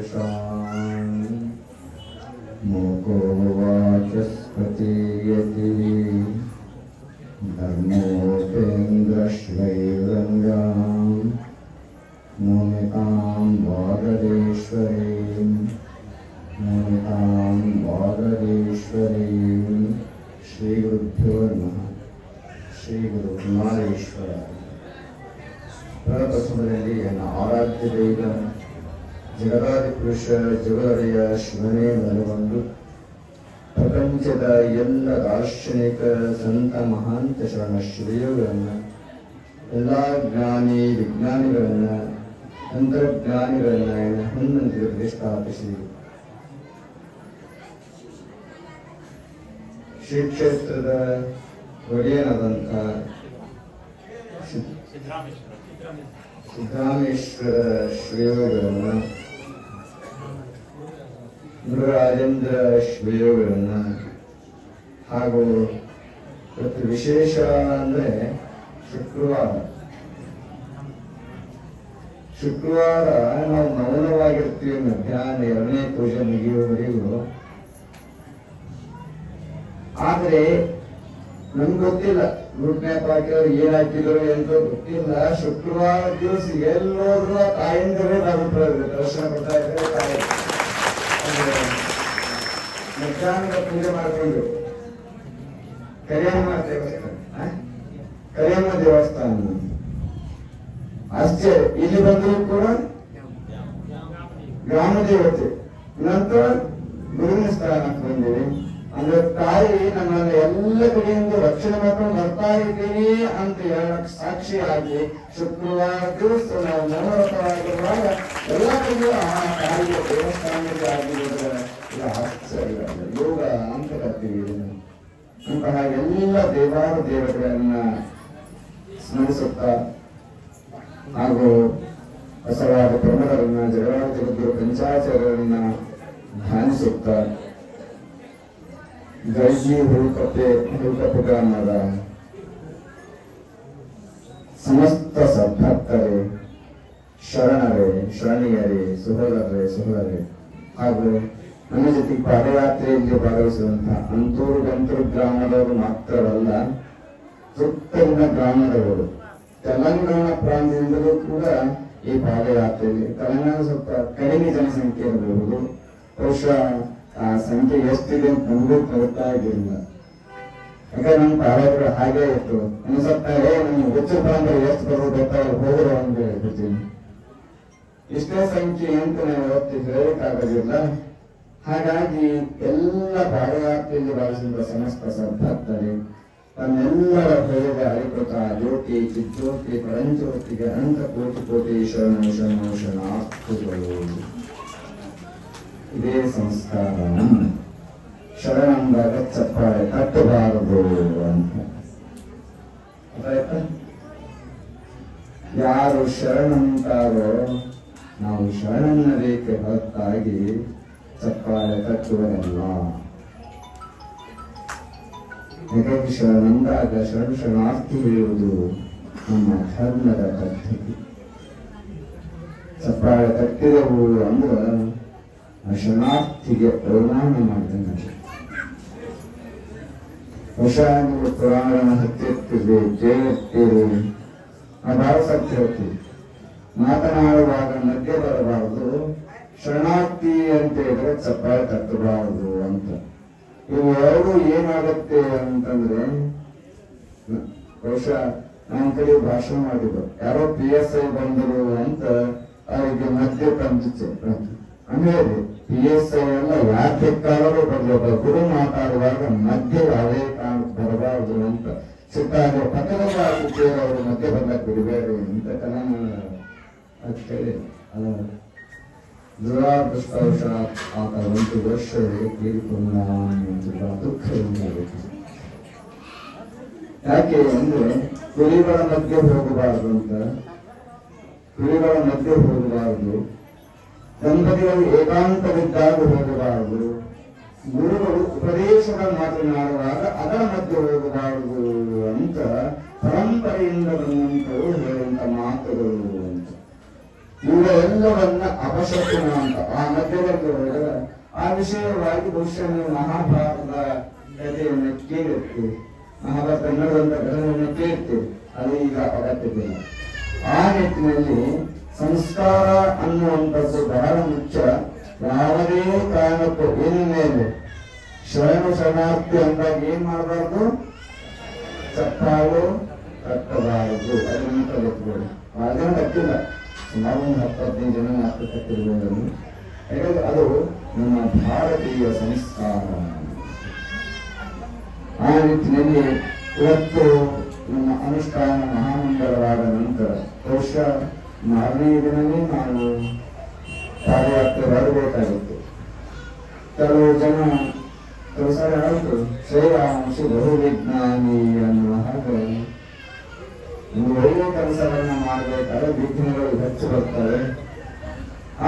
सर्वेषां मूको वाचस्पतीयति धर्मोपेन्द्रश्वैरङ्गां मुनितां वागदेश्वरीं श्रीगुरुभ्यो नमः. ಶ್ರೀಗುರುಕುಮಾರೇಶ್ವರ ಪ್ರಪ್ರಥಮದಲ್ಲಿ ನನ್ನ ಆರಾಧ್ಯ ದೈವ ಜಗದಾದಿ ಪುರುಷ ಜಗದೊಡೆಯ ಶಿವನೇ ಮನಗೊಂಡು ಪ್ರಪಂಚದ ಎಲ್ಲ ದಾರ್ಶನಿಕ ಸಂತ ಮಹಾಂತ ಶರಣ ಶ್ರೇಯೋಗಳನ್ನು ಎಲ್ಲ ಜ್ಞಾನಿ ವಿಜ್ಞಾನಿಗಳನ್ನು ತಂತ್ರಜ್ಞಾನಿಗಳನ್ನು ಹನ್ನೊಂದು ಪ್ರತಿಷ್ಠಾಪಿಸಿ ಶ್ರೀ ಕ್ಷೇತ್ರದ ಒಡೆಯನಾದಂಥ ಸಿದ್ದರಾಮೇಶ್ವರ ಶ್ರೇಯೋಗಳನ್ನು ಮುರುಘರಾಜೇಂದ್ರ ಶ್ರೇಯೋಗಳನ್ನು ಹಾಗೂ ಇವತ್ತು ವಿಶೇಷ ಅಂದರೆ ಶುಕ್ರವಾರ ನಾವು ಮೌನವಾಗಿರ್ತೀವಿ. ಮಧ್ಯಾಹ್ನ 2ನೇ ಪೂಜೆ ಮುಗಿಯುವವರೆಗೂ. ಆದರೆ ನಮ್ಗೆ ಗೊತ್ತಿಲ್ಲ ಗ್ರೂಪ್ ಮ್ಯಾಪ್ ಹಾಕಿದ್ರು ಏನ್ ಹಾಕಿದ್ರು ಎಂತ ಗೊತ್ತಿಲ್ಲ. ಶುಕ್ರವಾರ ದಿವಸ ಎಲ್ಲೋದ್ರು ತಾಯಿಂದಲೇ ಬರುತ್ತಾರೆ, ದರ್ಶನ ಕೊಡ್ತಾ ಇದ್ದಾರೆ. ತಾಯಿ ಮಧ್ಯಾಹ್ನದ ಪೂಜೆ ಮಾಡಿಕೊಂಡು ಕರಿಯಮ್ಮ ದೇವಸ್ಥಾನ ಅಷ್ಟೇ. ಇಲ್ಲಿ ಬಂದರೂ ಕೂಡ ಗ್ರಾಮ ದೇವತೆ, ನಂತರ ಗುರುವಿನ ಸ್ಥಾನಕ್ಕೆ ಬಂದಿವಿ. ಅಂದ್ರೆ ತಾಯಿ ನಮ್ಮನ್ನ ಎಲ್ಲ ಕಡೆಯಿಂದ ರಕ್ಷಣೆ ಮಾಡ್ಕೊಂಡು ಬರ್ತಾ ಇದ್ದೀವಿ ಅಂತ ಹೇಳಕ್ ಸಾಕ್ಷಿಯಾಗಿ ಶುಕ್ರವಾರ ದಿವಸ ನಾವು ಮೌನವ್ರತವಾಗಿರುವಾಗ ಎಲ್ಲ ಕಡೆಯೂ ಆ ತಾಯಿಯ ದೇವಸ್ಥಾನಕ್ಕೆ ಆಗಿರೋದ್ರ ಆಶ್ಚರ್ಯ ಯೋಗ ಅಂತ ಕರ್ತೀವಿ. ಅಂತಹ ಎಲ್ಲ ದೇವಾರ ದೇವತೆಗಳನ್ನ ಸ್ಮರಿಸುತ್ತಾ ಹಾಗೂ ಬಸವಾದ ಪ್ರಮುಖರನ್ನ ಜಗದಾದ ಜಗದ್ಗುರು ಪಂಚಾಚಾರ್ಯರನ್ನ ಧ್ಯಾನಿಸುತ್ತಾ ಗೈಜಿ ಹುಡುಕಪ್ಪೆ ಗ್ರಾಮದ ಸಮಸ್ತ ಸದ್ಭಕ್ತರೇ, ಶರಣರೇ, ಶರಣಿಯರೇ, ಸುಹೃದರೇ ಹಾಗೂ ನನ್ನ ಜೊತೆಗೆ ಪಾದಯಾತ್ರೆಯಲ್ಲಿ ಭಾಗವಹಿಸುವಂತಹ ಅಂತೂರು ಗಂತೂರು ಗ್ರಾಮದವರು ಮಾತ್ರವಲ್ಲ, ಸುತ್ತಲಿನ ಗ್ರಾಮದವರು ತೆಲಂಗಾಣ ಪ್ರಾಂತ್ಯದಿಂದಲೂ ಕೂಡ ಈ ಪಾದಯಾತ್ರೆಯಲ್ಲಿ, ತೆಲಂಗಾಣ ಸ್ವಲ್ಪ ಕಡಿಮೆ ಜನಸಂಖ್ಯೆ ಇರಬಹುದು, ಬಹುಶಃ ಆ ಸಂಖ್ಯೆ ಎಷ್ಟಿದೆ ಅಂತ ನಮಗೂ ಗೊತ್ತಾಗಿರಲಿಲ್ಲ. ಯಾಕಂದ್ರೆ ನಮ್ಮ ಪಾದಯಾತ್ರೆ ಹಾಗೆ ಇತ್ತು. ಅನ್ಸುತ್ತಾರೆ ನಮ್ಮ ಉತ್ತರ ಪ್ರಾಂತ ಎಷ್ಟು ಬರೋದು ಗೊತ್ತಾಗ ಹೋಗೋದು ಅಂತ ಹೇಳ್ಬಿಡ್ತೀನಿ. ಇಷ್ಟೇ ಸಂಖ್ಯೆ ಅಂತ ನಾವು ಯಾವತ್ತು ಹೇಳಕ್ಕಾಗೋದಿಲ್ಲ. ಹಾಗಾಗಿ ಎಲ್ಲ ಪಾದಯಾತ್ರೆಯಲ್ಲಿ ಭಾಗವಹಿಸಿದ ಸಮಸ್ತ ಸದ್ಭಕ್ತರೇ ತನ್ನೆಲ್ಲರ ಹೃದಯದ ಅಧಿಕೃತ ಜ್ಯೋತಿ ಚಿಜ್ಯೋತಿ ಪರಂಜ್ಯೋತಿಗೆ ಅನಂತ ಕೋಟಿ ಶರಣಾರ್ಥಿಗಳು. ಇದೇ ಸಂಸ್ಕಾರ. ಶರಣಂದಾಗ ಚಪ್ಪಾಳೆ ತಟ್ಟಬಾರದು ಅಂತ. ಯಾರು ಶರಣಂತಾರೋ ನಾವು ಶರಣನ್ನಬೇಕೆ ಹೊರತಾಗಿ ಚಪ್ಪಾಳೆ ತಟ್ಟುವರಲ್ಲ. ಯಾಕಂದ್ರೆ ಶರಣಂದಾಗ ಶರಣಾರ್ಥಿ ಹೇಳುವುದು ನಮ್ಮ ಧರ್ಮದ ಪದ್ಧತಿ. ಚಪ್ಪಾಳೆ ತಟ್ಟಿದವು ಅಂದ್ರೆ ಶರಣಾರ್ಥಿಗೆ ಪರಿಣಾಮ ಮಾಡಿದಂಗೆ. ಹೊಸಾಂಗ ಪುರಾಣ ಹತ್ತಿರ್ತೀವಿ, ಕೇಳಿರ್ತೀವಿ, ನಾವು ಬಹಳ ಸತ್ಯ ಹೇಳ್ತೀವಿ. ಮಾತನಾಡುವಾಗ ಮಧ್ಯೆ ಬರಬಾರದು, ಶರಣಾರ್ಥಿ ಅಂತ ಹೇಳಿದ್ರೆ ಚಪ್ಪಾಳೆ ತಟ್ಟಬಾರದು ಅಂತ. ಇವು ಎರಡು ಏನಾಗುತ್ತೆ ಅಂತಂದ್ರೆ, ಬಹುಶಃ ನಮ್ಮ ಕಡೆ ಭಾಷಣ ಮಾಡಿದ್ರು, ಯಾರೋ PSI ಬಂದರು ಅಂತ ಅವರಿಗೆ ಮಧ್ಯೆ ತಂದಿಚ್ಚೆ. ಅಂದ್ರೆ PSI ಎಲ್ಲ ಯಾಕೆ ಬೇಕಾದರೂ ಬರ್ಬೋದು, ಗುರು ಮಾತಾಡುವಾಗ ಮಧ್ಯೆ ಅವೇ ಬರಬಾರದು ಅಂತ ಸಿಟ್ಟಾಗ ಪಕ್ಕದ ಅವರು ಮಧ್ಯೆ ಬಂದಾಗ ಬಿಡಬೇಡಿ ಅಂತ ಅಂತ ಹೇಳಿ ದುರಾದೃಷ್ಟವಶಾತ್ ಆತ 1 ವರ್ಷ ತೀರಿಕೊಂಡ ಎಂಬ ದುಃಖದಿಂದ. ಯಾಕೆ ಅಂದ್ರೆ ಕುರಿಗಳ ಮಧ್ಯೆ ಹೋಗಬಾರದು ಅಂತ, ಕುರಿಗಳ ಮಧ್ಯೆ ಹೋಗಬಾರದು, ದಂಪತಿಗಳು ಏಕಾಂತವಿದ್ದಾಗ ಹೋಗಬಾರದು, ಗುರುಗಳು ಉಪದೇಶಗಳ ಮಾತನಾಡುವಾಗ ಅದರ ಮಧ್ಯೆ ಹೋಗಬಾರದು ಅಂತ ಪರಂಪರೆಯಿಂದ ಬಂದಂತವರು ಹೇಳುವಂತ ಮಾತುಗಳು ಅಂತ. ಇವುಗಳೆಲ್ಲವನ್ನ ಅಪಶಕುನ ಅಂತ, ಆ ವಿಷಯವಾಗಿ ಬಹುಶಃ ನೀವು ಮಹಾಭಾರತದ ಕಥೆಯನ್ನು ಕೇಳಿರ್ತೀವಿ, ಮಹಾಭಾರತ ನಡೆದಂತ ಘಟನೆಯನ್ನು ಕೇಳ್ತೀವಿ, ಅದು ಈಗ ಅಗತ್ಯವಿಲ್ಲ. ಆ ನಿಟ್ಟಿನಲ್ಲಿ ಸಂಸ್ಕಾರ ಅನ್ನುವಂಥದ್ದು ಬಹಳ ಮುಖ್ಯ. ಯಾವುದೇ ಕಾರಣಕ್ಕೂ ಏನ ಮೇಲೆ ಶರಣಾರ್ಥಿ ಅಂದಾಗ ಏನ್ ಮಾಡಬಾರ್ದು, ಚಪ್ಪಾಳು ಕಟ್ಟಬಾರದು. ಅದನ್ನು ಕಲಿತ್ಕೊಳ್ಳಿ. ಬಹಳ ಜನ ಕಟ್ಟಿಲ್ಲ, ಸುಮಾರು ಒಂದು 10-15 ಜನ ಮಾತ್ರ ಕಟ್ಟಿರ್ಬೋದು. ಯಾಕಂದ್ರೆ ಅದು ನಮ್ಮ ಭಾರತೀಯ ಸಂಸ್ಕಾರ. ಆ ನಿಟ್ಟಿನಲ್ಲಿ ಇವತ್ತು ನಮ್ಮ ಅನುಷ್ಠಾನ ಮಹಾಮಂಗಳವಾದ ನಂತರ ಬಹುಶಃ 4ನೇ ದಿನವೇ ನಾವು ಪಾದಯಾತ್ರೆ ಬರಬೇಕಾಗಿತ್ತು. ಕೆಲವು ಜನ ಕೆಲಸ ಆಯಿತು, ಶ್ರೀರಾಮಂಶ ಬಹುವಿಜ್ಞಾನಿ ಅನ್ನುವ ಹಾಗೆ ಒಂದು ಒಳ್ಳೆಯ ಕೆಲಸವನ್ನ ಮಾಡಬೇಕಾದ್ರೆ ವಿಘ್ನಗಳು ಹೆಚ್ಚು ಬರ್ತವೆ.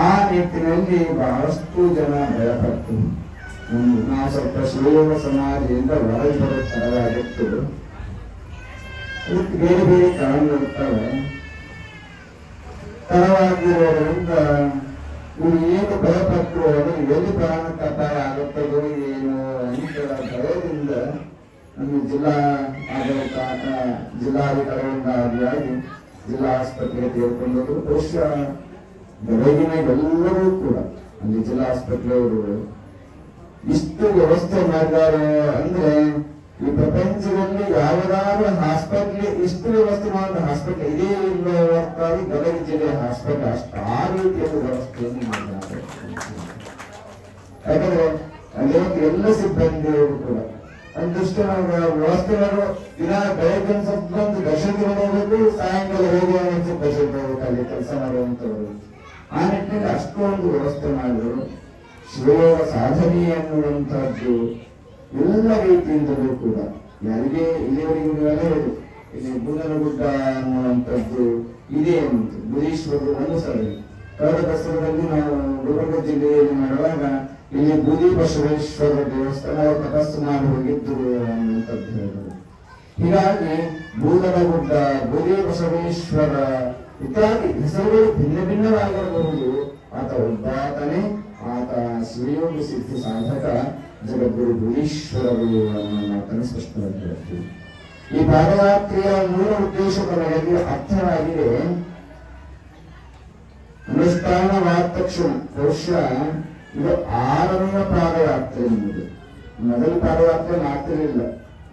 ಆ ನಿಟ್ಟಿನಲ್ಲಿ ಬಹಳಷ್ಟು ಜನ ಭಯಪಟ್ಟು ನಾವು ಸ್ವಲ್ಪ ಶ್ರೀಯೋಗ ಸಮಾಧಿಯಿಂದ ಹೊರಗೆ ಬರೋ ತರವಾಗಿತ್ತು. ಅದಕ್ಕೆ ಬೇರೆ ಬೇರೆ ಕಾರಣಗಳಿರ್ತವೆ. ತರವಾಗಿರೋದ್ರಿಂದ ಇವು ಏನು ಭಯಪಟ್ಟರು ಅದು ಎಲ್ಲಿ ಪ್ರಾಣಕ್ಕೆ ಅಪಾಯ ಆಗುತ್ತದೋ ಏನು ಅಂತ ಭಯದಿಂದ ನಮ್ಮ ಜಿಲ್ಲಾಧಿಕಾರಿಗಳಿಂದ ಆದಿಯಾಗಿ ಜಿಲ್ಲಾ ಆಸ್ಪತ್ರೆಗೆ ತೆಗೆದುಕೊಂಡರು. ಬಹುಶಃ ಬೆಳಗಿನ ಎಲ್ಲರೂ ಕೂಡ ಅಲ್ಲಿ ಜಿಲ್ಲಾ ಆಸ್ಪತ್ರೆಯವರು ಇಷ್ಟು ವ್ಯವಸ್ಥೆ ಮಾಡಿದ್ದಾರೆ ಅಂದ್ರೆ ಈ ಪ್ರಪಂಚದಲ್ಲಿ ಯಾವುದಾದ್ರೂ ಹಾಸ್ಪಿಟ್ಲ್ ಇಷ್ಟು ವ್ಯವಸ್ಥೆ ಮಾಡಿದ ಹಾಸ್ಪಿಟಲ್ ಇದೇ ಇಲ್ಲ ಹೊರತಾಗಿ ಗದಗ ಜಿಲ್ಲೆಯ ಹಾಸ್ಪಿಟಲ್ ಅಷ್ಟು ಆ ರೀತಿಯ ವ್ಯವಸ್ಥೆಯನ್ನು ಮಾಡಿದ್ದಾರೆ. ಯಾಕಂದ್ರೆ ಅಲ್ಲಿ ಎಲ್ಲ ಸಿಬ್ಬಂದಿಯವರು ಕೂಡ ಒಂದಿಷ್ಟು ವ್ಯವಸ್ಥೆ ಮಾಡುವ ದಿನ ಬೆಳಗ್ಗೆ ಸ್ವಲ್ಪ ದರ್ಶನ ಹೋಗಬೇಕು, ಸಾಯಂಕಾಲ ಹೋಗುವ ದರ್ಶನ ಹೋಗ್ಬೇಕು ಅಲ್ಲಿ ಕೆಲಸ ಮಾಡುವಂತವರು. ಆ ನಿಟ್ಟಿನಲ್ಲಿ ಅಷ್ಟೊಂದು ವ್ಯವಸ್ಥೆ ಮಾಡಿದ್ರು. ಶಿವಯೋಗ ಸಾಧನೆ ಅನ್ನುವಂಥದ್ದು ಎಲ್ಲ ರೀತಿಯಿಂದಲೂ ಕೂಡ ಯಾರಿಗೆ ಇಲ್ಲಿವರೆಗೂ ಹೇಳುದು ಇಲ್ಲಿ ಬೂದನಗುಡ್ಡ ಅನ್ನುವಂಥದ್ದು ಇದೆ ಅಂತ ಬುಧೀಶ್ವರರು ಒಂದು ಸಲ ಕಳೆದ ದಸರಾದಲ್ಲಿ ನಾವು ಗುಲ್ಬರ್ಗ ಜಿಲ್ಲೆಯಲ್ಲಿ ಮಾಡುವಾಗ ಇಲ್ಲಿ ಬೂದಿ ಬಸವೇಶ್ವರ ದೇವಸ್ಥಾನ ತಪಸ್ಸು ಮಾಡಿ ಹೋಗಿದ್ದರು ಅನ್ನುವಂಥದ್ದು ಹೇಳಿದರು. ಹೀಗಾಗಿ ಬೂದನಗುಡ್ಡ, ಬೂದಿ ಬಸವೇಶ್ವರ ಇತ್ಯಾದಿ ಹೆಸರುಗಳು ಭಿನ್ನ ಭಿನ್ನವಾಗಿರಬಹುದು. ಆತ ಒಬ್ಬಾತನೇ, ಆತ ಶಿವಯೋಗ ಸಿದ್ಧಿ ಸಾಧಕ ಜಗದ್ಗುರು ಬುಧೀಶ್ವರರು ಅನ್ನೋ ಮಾತನ್ನು ಸ್ಪಷ್ಟವಾಗಿ ಹೇಳ್ತೀವಿ. ಈ ಪಾದಯಾತ್ರೆಯ ಮೂಲ ಉದ್ದೇಶಗಳಲ್ಲಿ ಅರ್ಥವಾಗಿದೆ. ಅನುಷ್ಠಾನವಾದ ತಕ್ಷಣ ಬಹುಶಃ ಇದು 6ನೇ ಪಾದಯಾತ್ರೆ ಎಂಬುದು. ಮೊದಲ ಪಾದಯಾತ್ರೆ ಮಾಡ್ತಿರಲಿಲ್ಲ.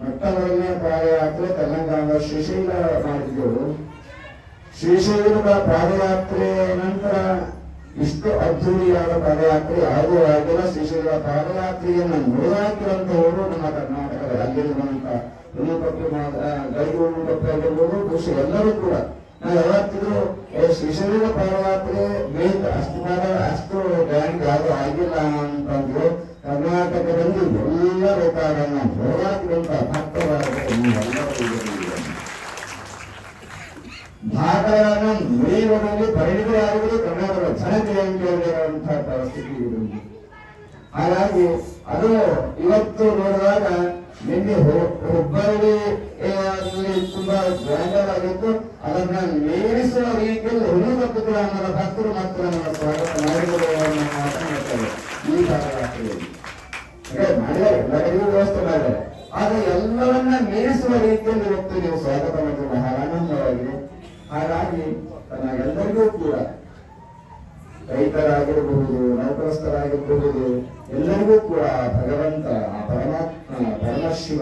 ಮೊಟ್ಟಮೊದಲನೇ ಪಾದಯಾತ್ರೆ ತೆಲಂಗಾಣದ ಶ್ರೀಶೈಲ ಮಾಡಿದ್ದೆವು. ಶ್ರೀಶೈಲದ ಪಾದಯಾತ್ರೆ ನಂತರ ಇಷ್ಟು ಅದ್ಧೂರಿಯಾದ ಪಾದಯಾತ್ರೆ ಯಾವುದೂ ಆಗಿಲ್ಲ. ಶ್ರೀಶೈಲ ಪಾದಯಾತ್ರೆಯನ್ನು ನೋಡಾಕಿರುವಂತವರು ನಮ್ಮ ಕರ್ನಾಟಕದ ಅಲ್ಲಿರುವಂತ ಗಡಿಗೊಳ್ಳುಕಪ್ಪೆ ಆಗಿರ್ಬೋದು, ಬಹುಶಃ ಎಲ್ಲರೂ ಕೂಡ ನಾವು ಯಾವತ್ತಿದ್ರು ಶ್ರೀಶೈಲ ಪಾದಯಾತ್ರೆ ಬೇಗ ಅಷ್ಟು ಗ್ರ್ಯಾಂಡ್ ಯಾವುದು ಆಗಿಲ್ಲ ಅಂತಂದ್ರು. ಕರ್ನಾಟಕದಲ್ಲಿ ಎಲ್ಲ ಬೇಕಾದನ್ನ ನೋಡಾಕಿರುವಂತ ಭಾಗಗಳನ್ನು ನುಡಿಯುವುದರಲ್ಲಿ ಪರಿಣಿತರಾಗುವುದು ಕರ್ನಾಟಕದ ಜನತೆಯಂತಿರುವಂತಹ ಪರಿಸ್ಥಿತಿ ಇರುವುದು. ಹಾಗಾಗಿ ಅದು ಇವತ್ತು ನೋಡಿದಾಗ ನಿನ್ನೆ ಹುಬ್ಬಳ್ಳಿ ತುಂಬಾ ಗ್ರ್ಯಾಂಡರ್ ಆಗಿತ್ತು. ಅದನ್ನ ಮೀರಿಸುವ ರೀತಿಯಲ್ಲಿ ಹುಡುಗಪ್ಪುಗಳ ನಮ್ಮ ಭಕ್ತರು ಮತ್ತು ನಮ್ಮ ಸ್ವಾಗತ ಮಾಡಿರುವುದನ್ನು ಮಾತನಾಡ್ತಾರೆ. ಈ ಪಾದಯಾತ್ರೆಯಲ್ಲಿ ಮಾಡಿದ್ದಾರೆ, ಎಲ್ಲ ಕಡೆಗೂ ವ್ಯವಸ್ಥೆ ಮಾಡಿದ್ದಾರೆ. ಆದ್ರೆ ಎಲ್ಲವನ್ನ ಮೀರಿಸುವ ರೀತಿಯಲ್ಲಿ ಇವತ್ತು ನೀವು ಸ್ವಾಗತ ಮಾಡಿದ್ರೆ ಬಹಳ ಆನಂದವಾಗಿದೆ. ಹಾಗಾಗಿ ಎಲ್ಲರಿಗೂ ಕೂಡ ರೈತರಾಗಿರಬಹುದು, ನೌಕರಸ್ಥರಾಗಿರಬಹುದು, ಎಲ್ಲರಿಗೂ ಕೂಡ ಭಗವಂತ ಆ ಪರಮಾತ್ಮ ಪರಮಶಿವ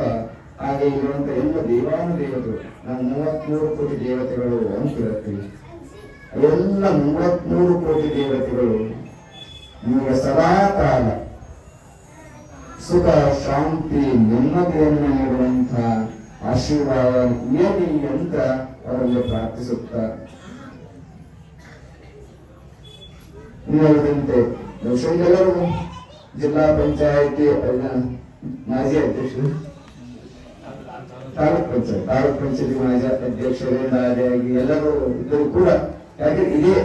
ಹಾಗೆ ಇರುವಂತ ಎಲ್ಲ ದೇವಾನುದೇವತೆಗಳು, ನಾವು 33 ಕೋಟಿ ದೇವತೆಗಳು ಅಂತಿರುತ್ತೀವಿ. ಎಲ್ಲ 33 ಕೋಟಿ ದೇವತೆಗಳು ನಿಮಗೆ ಸದಾ ಕಾಲ ಸುಖ, ಶಾಂತಿ, ನೆಮ್ಮದಿಯನ್ನು ನೀಡುವಂತಹ ಆಶೀರ್ವಾದ ಏನಿ ಅಂತ ಅವರಲ್ಲಿ ಪ್ರಾರ್ಥಿಸುತ್ತಾ ಇನ್ನುಳಿದಂತೆ ಎಲ್ಲರೂ ಜಿಲ್ಲಾ ಪಂಚಾಯಿತಿ ಮಾಜಿ ಅಧ್ಯಕ್ಷರು, ತಾಲೂಕ್ ಪಂಚಾಯತಿ ಮಾಜಿ ಅಧ್ಯಕ್ಷರಿಂದ ಆದಿಯಾಗಿ ಎಲ್ಲರೂ ಇದ್ದರೂ ಕೂಡ ಯಾಕೆ ಇದೇ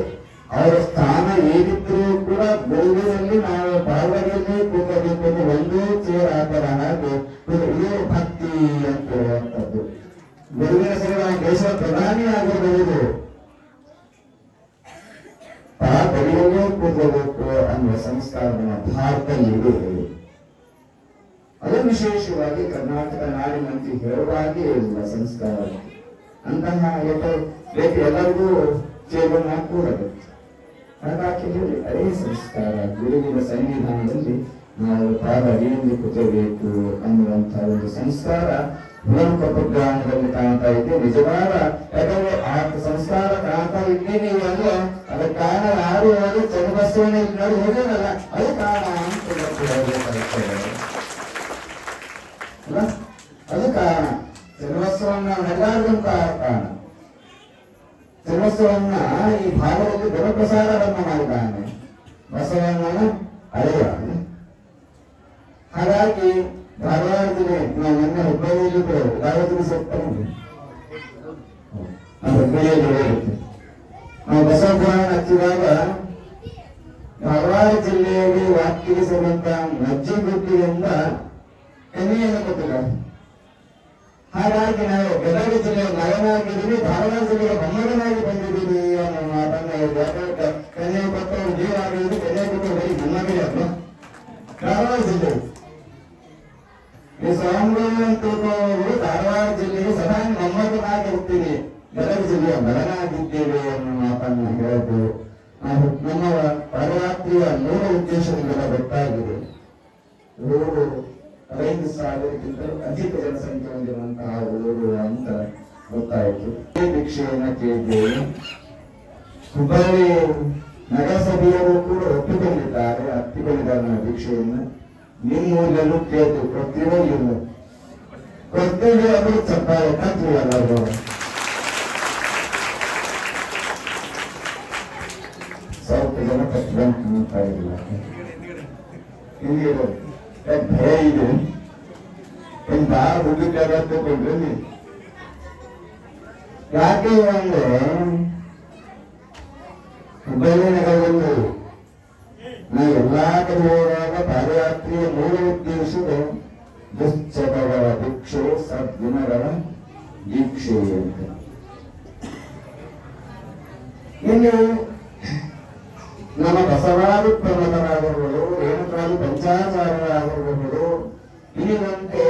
ಅವರ ಸ್ಥಾನ ಏನಿದ್ರೂ ಕೂಡ ಬೆಳಗಿನಲ್ಲಿ ನಾವು ಬಾಲ್ಯದಲ್ಲಿ ಕೂತಬೇಕು ಒಂದು ಚೇರ್ ಹಾಕರ ಹಾಗೆ ಇದೇ ಭಕ್ತಿ ಅಂತ ಹೇಳುವಂಥದ್ದು. ಬೆಳಗಿನ ಸರಿ ನಾವು ದೇಶದ ಪ್ರಧಾನಿ ಆಗಿರಬಹುದು, ಆ ಬೆಳಗ್ಗೆ ಕೂತ್ಕೋಬೇಕು ಅನ್ನುವ ಸಂಸ್ಕಾರ ಸಂಸ್ಕಾರ ನಮ್ಮ ಭಾರತದಲ್ಲಿ ಅದು ವಿಶೇಷವಾಗಿ ಕರ್ನಾಟಕ ನಾಡಿನಂತೆ ಹೇಳುವಾಗೇ ಇಲ್ಲ ಸಂಸ್ಕಾರ. ಅಂತಹ ಬೇಕು ಎಲ್ಲರಿಗೂ ಜೀವನ ಕೂಡಬೇಕು. ಹಾಗಾಗಿ ಹೇಳಿ ಅದೇ ಸಂಸ್ಕಾರ ಗುರುವಿನ ಸನ್ನಿಧಾನದಲ್ಲಿ ನಾವು ಪಾದ ಅರಿಯಲ್ಲಿ ಕೂತಬೇಕು ಅನ್ನುವಂತಹ ಒಂದು ಸಂಸ್ಕಾರ ಜ್ಞಾನದಲ್ಲಿ ಕಾಣ್ತಾ ಇದೆ. ನಿಜವಾದ ಯಾಕಂದ್ರೆ ಆ ಸಂಸ್ಕಾರ ಕಾಣ್ತಾ ಇದ್ದೀನಿ ಅಂದ್ರೆ ಅದರ ಕಾರಣ ಯಾರು ಅದು ಚನ್ನಬಸವಣ್ಣ ಇಲ್ಲಿ ನೋಡಿ ಹೋಗೋದಲ್ಲ, ಅದು ಕಾರಣ ಅಂತ ಅಲ್ಲ, ಅದು ಕಾರಣ. ಚನ್ನಬಸವಣ್ಣ ಎಲ್ಲರಿಗೂ ಕಾರಣ. ಚನ್ನಬಸವಣ್ಣ ಈ ಭಾಗದಲ್ಲಿ ಗುಣಪ್ರಸಾರವನ್ನು ಮಾಡಿದ್ದಾನೆ, ಬಸವಣ್ಣನ ಅಳೆಯ. ಹಾಗಾಗಿ ಧಾರವಾಡ ಜಿಲ್ಲೆ ನಾವು ಮೊನ್ನೆ ಹುಬ್ಬಳ್ಳಿಯಲ್ಲಿ ಧಾರವಾಡ ಸೆಪ್ಟೆಂಬರ್ ಹುಬ್ಬಳ್ಳಿಯಲ್ಲಿ ಹೋಗುತ್ತೆ. ನಾವು ಬಸವ ಪುರಾಣ ಹಚ್ಚಿದಾಗ ಧಾರವಾಡ ಜಿಲ್ಲೆಯಲ್ಲಿ ವ್ಯಾಪ್ತಿಗಿಸಿರುವಂತಹ ಮಜ್ಜಿಗುಡ್ಡಿಯಿಂದ ಕೆನೆಯನ್ನು ಕೊಟ್ಟಿದ್ದಾರೆ. ಹಾಗಾಗಿ ನಾವು ಗದಗ ಜಿಲ್ಲೆಯ ಮಗನಾಗಿದ್ದೀವಿ, ಧಾರವಾಡ ಜಿಲ್ಲೆಯ ಮೊಮ್ಮಗನಾಗಿ ಬಂದಿದ್ದೀವಿ ಅನ್ನೋ ಮಾತನ್ನ ಯಾಕಂದ್ರೆ ಕೆನೆ ಕೊಟ್ಟವರು ಜೀವ ಆಗಿದ್ದು, ಕೆನೆ ಕೊಟ್ಟವರು ಬರೀ ಮೊಮ್ಮಗೇ ಅಲ್ವಾ ಧಾರವಾಡ ಜಿಲ್ಲೆ. ಈ ಸ್ವಾಮಿಗಳು ತಿಳ್ಕೊಳ್ಳೋರು ಧಾರವಾಡ ಜಿಲ್ಲೆಗೆ ಸದಾ ಮೊಮ್ಮಗನಾಗಿರ್ತೀವಿ, ಗದಗ ಜಿಲ್ಲೆಯ ಮಗನಾಗಿದ್ದೇವೆ ಅನ್ನೋ ಮಾತನ್ನ ಹೇಳೋದು ನಮ್ಮ ಪರರಾತ್ರಿಯ ಮೂಲ ಉದ್ದೇಶದಿಂದ ಗೊತ್ತಾಗಿದೆ. 5,000ಕ್ಕಿಂತಲೂ ಅಧಿಕ ಜನಸಂಖ್ಯೆ ಹೊಂದಿರುವಂತಹ ಊರು ಅಂತ ಗೊತ್ತಾಯಿತು. ಭಿಕ್ಷೆಯನ್ನ ಕೇಳಿದ್ದೇವೆ. ಹುಬ್ಬಳ್ಳಿ ನಗರಸಭೆಯವರು ಕೂಡ ಒಪ್ಪಿಕೊಂಡಿದ್ದಾರೆ ನಮ್ಮ ಭಿಕ್ಷೆಯನ್ನು. ನಿಮ್ಮ ಊರಲ್ಲೂ ಕೇಳ್ತು ಕೊಡ್ತೀರೋ ಇಲ್ಲ, ಕೊಡ್ತೀವಿ ಅವರು ಚಪ್ಪಾಳೆ ಕತ್ತೀವಲ್ಲ ಅವರು. ಸ್ವಲ್ಪ ಜನ ಕಟ್ಟಂತ ಕಾಣ್ತಾ ಇಲ್ಲ, ಇಲ್ಲಿ ಭಯ ಇದೆ. ಒಂದು ಬಾರ ಹುಡುಗ ತಗೊಂಡ್ರಿ ಯಾಕೆ ಅಂದ್ರೆ ಹುಬ್ಬಳ್ಳಿ ನಗರದಲ್ಲಿ ನಾವು ಎಲ್ಲಾ ಕಡೆ ಹೋದಾಗ ಪಾದಯಾತ್ರೆಯ ಮೂಲ ಉದ್ದೇಶವು ದುಶ್ಚಟಗಳ ಭಿಕ್ಷೆ, ಸದ್ಗುಣಗಳ ದೀಕ್ಷೆ ಅಂತ. ಇನ್ನು ನಮ್ಮ ಬಸವಾದಿ ಪ್ರಮತರಾಗಿರ್ಬೋದು, ರೇಣುಕಾದಿ ಪಂಚಾಚಾರ್ಯರಾಗಿರ್ಬಹುದು, ಇಲ್ಲಿಗಂತೆ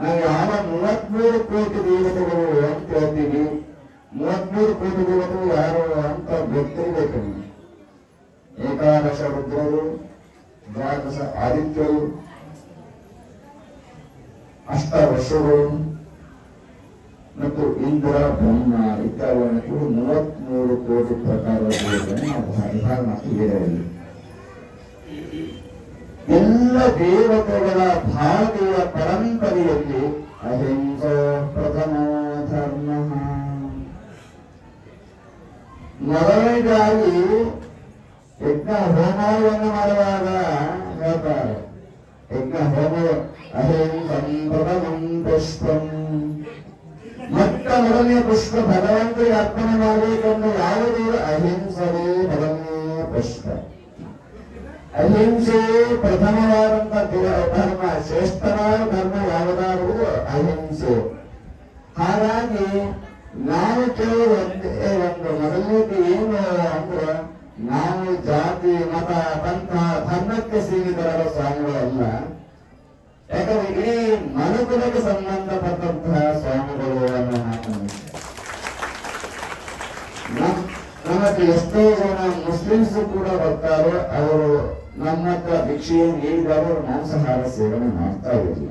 ನಾವು ಯಾವ 33 ಕೋಟಿ ದೇವತೆಗಳು ಅಂತ ಹೇಳ್ತೀವಿ. 33 ಕೋಟಿ ದೇವತೆಗಳು ಯಾರು ಅಂತ ಗೊತ್ತಿರಬೇಕು. ಏಕಾದಶ ರುದ್ರರು, ದ್ವಾದಶ ಆದಿತ್ಯರು, ಅಷ್ಟವರ್ಷಗಳು ಮತ್ತು ಇಂದ್ರ, ಬ್ರಹ್ಮ ಇತ್ಯಾದಿ 33 ಕೋಟಿ ಪ್ರಕಾರದ ವಿಭಾಗ ಮತ್ತು ವೇದದಲ್ಲಿ ಎಲ್ಲ ದೇವತೆಗಳ ಭಾರತೀಯ ಪರಂಪರೆಯಲ್ಲಿ ಅಹಿಂಸಾ ಪ್ರಥಮ ಧರ್ಮ. ಮೊದಲನೇದಾಗಿ ಯಜ್ಞ ಹೋಮವನ್ನು ಮಾಡುವಾಗ ಹೇಳ್ತಾರೆ, ಯಜ್ಞ ಹೋಮ ಅಹಿಂಸಂ ಪ್ರಥಮಂ ಪುಷ್ಪಂ. ಮೊಟ್ಟ ಮೊದಲನೇ ಪುಷ್ಪ ಭಗವಂತನಿಗೆ ಅರ್ಪಣೆ ಮಾಡಬೇಕೆಂದು ಯಾವುದೇ ಅಹಿಂಸವೇ ಮೊದಲನೇ ಪುಷ್ಪ. ಅಹಿಂಸೆ ಪ್ರಥಮವಾದಂತಹ ಧರ್ಮ, ಶ್ರೇಷ್ಠವಾದ ಧರ್ಮ ಯಾವುದಾದರೂ ಅಹಿಂಸೆ. ಹಾಗಾಗಿ ನಾವು ಕೇಳುವ ಒಂದು ಮೊದಲನೇದು ಏನು ಅಂದ್ರೆ, ನಾವು ಜಾತಿ, ಮತ, ಪಂಥ, ಧರ್ಮಕ್ಕೆ ಸೀಮಿತರಾದ ಸ್ವಾಮಿಗಳಲ್ಲ. ಯಾಕಂದ್ರೆ ಇಡೀ ಮನುಕುಲಕ್ಕೆ ಸಂಬಂಧಪಟ್ಟಂತಹ ಸ್ವಾಮಿಗಳು ಅನ್ನೋ ಮಾತನ್ನು ನಮಗೆ ಎಷ್ಟೋ ಜನ ಮುಸ್ಲಿಮ್ಸ್ ಕೂಡ ಬರ್ತಾರೆ. ಅವರು ನಮ್ಮ ಹತ್ರ ಭಿಕ್ಷೆಯನ್ನು ನೀಡಿದವರು ಮಾಂಸಾಹಾರ ಸೇವನೆ ಮಾಡ್ತಾ ಇರಲಿಲ್ಲ.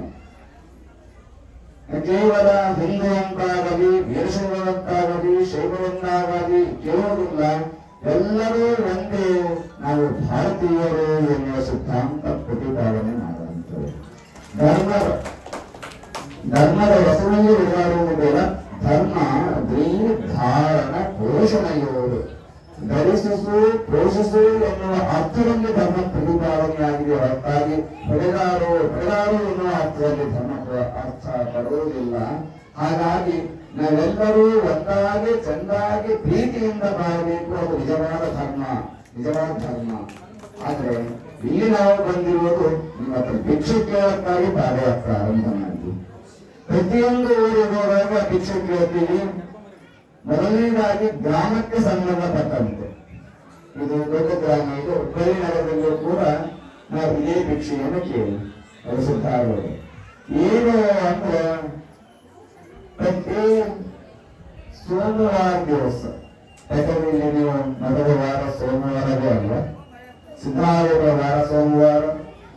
ಕೇವಲ ಹಿಂದೂ ಅಂತಾಗಲಿ, ವೀರಶೈವಂತಾಗಲಿ, ಶೈವವಂತಾಗಲಿ ಕೇಳೋದಿಲ್ಲ. ಎಲ್ಲರೂ ಒಂದೇ, ನಾವು ಭಾರತೀಯರು ಎನ್ನುವ ಸಿದ್ಧಾಂತ ಪ್ರತಿಪಾದನೆ ಮಾಡುವಂಥದ್ದು. ಧರ್ಮದ ಹೆಸರಲ್ಲಿ ಓಡಾಡುವುದಿಲ್ಲ. ಧರ್ಮ ಧಾರಣ ಪೋಷಣೆಯೋಡು, ಧರಿಸಿಸು ಪೋಷಿಸು ಎನ್ನುವ ಅರ್ಥದಲ್ಲಿ ಧರ್ಮ ಪ್ರತಿಪಾದನೆಯಾಗಿದೆ ಹೊರತಾಗಿ ಹೊಡೆದಾಡು ಎನ್ನುವ ಅರ್ಥದಲ್ಲಿ ಧರ್ಮದ ಅರ್ಥ ಪಡುವುದಿಲ್ಲ. ಹಾಗಾಗಿ ನಾವೆಲ್ಲರೂ ಒಂದಾಗಿ ಚೆಂದಾಗಿ ಪ್ರೀತಿಯಿಂದ ಬಾಳಬೇಕು. ಅದು ನಿಜವಾದ ಧರ್ಮ, ನಿಜವಾದ ಧರ್ಮ. ಆದ್ರೆ ಇಲ್ಲಿ ನಾವು ಬಂದಿರುವುದು ನಿಮ್ಮ ಹತ್ರ ಭಿಕ್ಷೆ ಕೇಳಕ್ಕಾಗಿ ಪಾದಯಾತ್ರೆ ಆರಂಭ ಮಾಡಿದ್ವಿ. ಪ್ರತಿಯೊಂದು ಊರಿಗೆ ಹೋದಾಗ ಭಿಕ್ಷೆ ಕೇಳ್ತೀವಿ. ಮೊದಲನೇದಾಗಿ ಗ್ರಾಮಕ್ಕೆ ಸಂಬಂಧಪಟ್ಟಂತೆ ಇದು ದೊಡ್ಡ ಗ್ರಾಮ, ಇದು ಹುಬ್ಬಳ್ಳಿ ನಗರದಲ್ಲೂ ಕೂಡ ನಾವು ಇದೇ ಭಿಕ್ಷೆಯನ್ನು ಕೇಳಿ ಸುತ್ತಾಡೋದು. ಏನು ಅಂದ್ರೆ ಪ್ರತಿ ಸೋಮವಾರ ದಿವಸ, ಯಾಕಂದ್ರೆ ಇಲ್ಲಿ ನೀವು ಮೊದಲ ವಾರ ಸೋಮವಾರವೇ ಅಲ್ಲ, ಸಿದ್ಧಾರೂಢರ ವಾರ ಸೋಮವಾರ,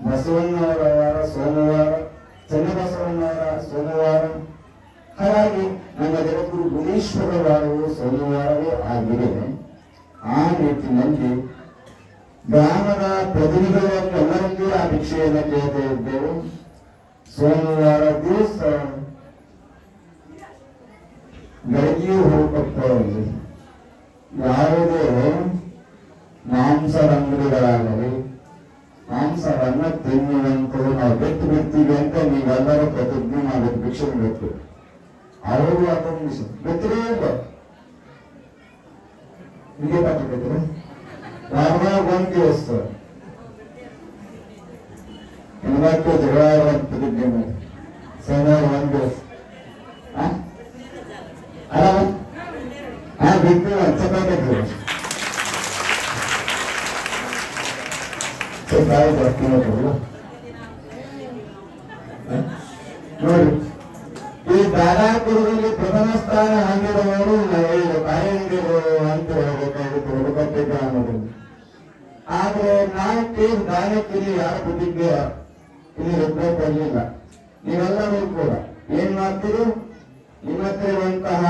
ಬಸವಣ್ಣವರ ವಾರ ಸೋಮವಾರ, ಚನ್ನಬಸವಣ್ಣವರ ಸೋಮವಾರ, ಹಾಗಾಗಿ ನಮ್ಮ ಜಗದ್ಗುರು ಗುಣೇಶ್ವರ ವಾರವು ಸೋಮವಾರವೇ ಆಗಿದೆ. ಆ ನಿಟ್ಟಿನಲ್ಲಿ ಗ್ರಾಮದ ಪ್ರತಿನಿಧಿಗಳೆಲ್ಲರಿಗೂ ಆ ಭಿಕ್ಷೆಯನ್ನು ಕೇಳ್ತಾ ಇದ್ದೇವೆ. ಸೋಮವಾರ ದಿವಸ ಬೆಳಗ್ಗೆಯೂ ಹೋಗಪ್ಪಲ್ಲಿ ಯಾವುದೇ ಮಾಂಸದ ಅಂಗಡಿಗಳಾಗಲಿ ಮಾಂಸವನ್ನ ತಿನ್ನುವಂಥದ್ದು ನಾವು ಬಿಟ್ಟು ಬಿಡ್ತೀವಿ ಅಂತ ನೀವೆಲ್ಲರೂ ಪ್ರತಿಜ್ಞೆ ಮಾಡಬೇಕು. ಭಿಕ್ಷೆ ಬೇಕು, ಅವರು ಅದನ್ನು ಬಿತ್ತರೇ ಇಲ್ಲ. ಹೀಗೆ ಬರ್ತಿದ್ರು ವಾರದಾಗ ಒಂದು ದಿವಸ ಹೆಣ್ಮಕ್ಳು ಜಗಳ ಪ್ರತಿಜ್ಞೆ ಮಾಡಿ ಸೋಮವಾರ ಒಂದು ದಿವಸ ಬಿಟ್ಟು ಚಪಾತಿ ನೋಡಿ, ಈ ದಾದಾಪುರದಲ್ಲಿ ಪ್ರಥಮ ಸ್ಥಾನ ಹೊಂದಿರುವವರು ತಾಯಂದಿರು ಅಂತ ಹೇಳಬೇಕಾಗಿತ್ತು ಹುಡುಗಟ್ಟೆ ಗ್ರಾಮದಲ್ಲಿ. ಆದ್ರೆ ನಾವು ಕೇಳಿ ದಾನಕ್ಕಿಲ್ಲಿ ಯಾರು ಬುದ್ಧಿಗೆ ಇಲ್ಲಿ ರಿಪ್ಲೈ ಬರಲಿಲ್ಲ. ನೀವೆಲ್ಲರೂ ಕೂಡ ಏನ್ ಮಾಡ್ತೀರಿ, ನಿಮ್ಮ ಹತ್ರ ಇರುವಂತಹ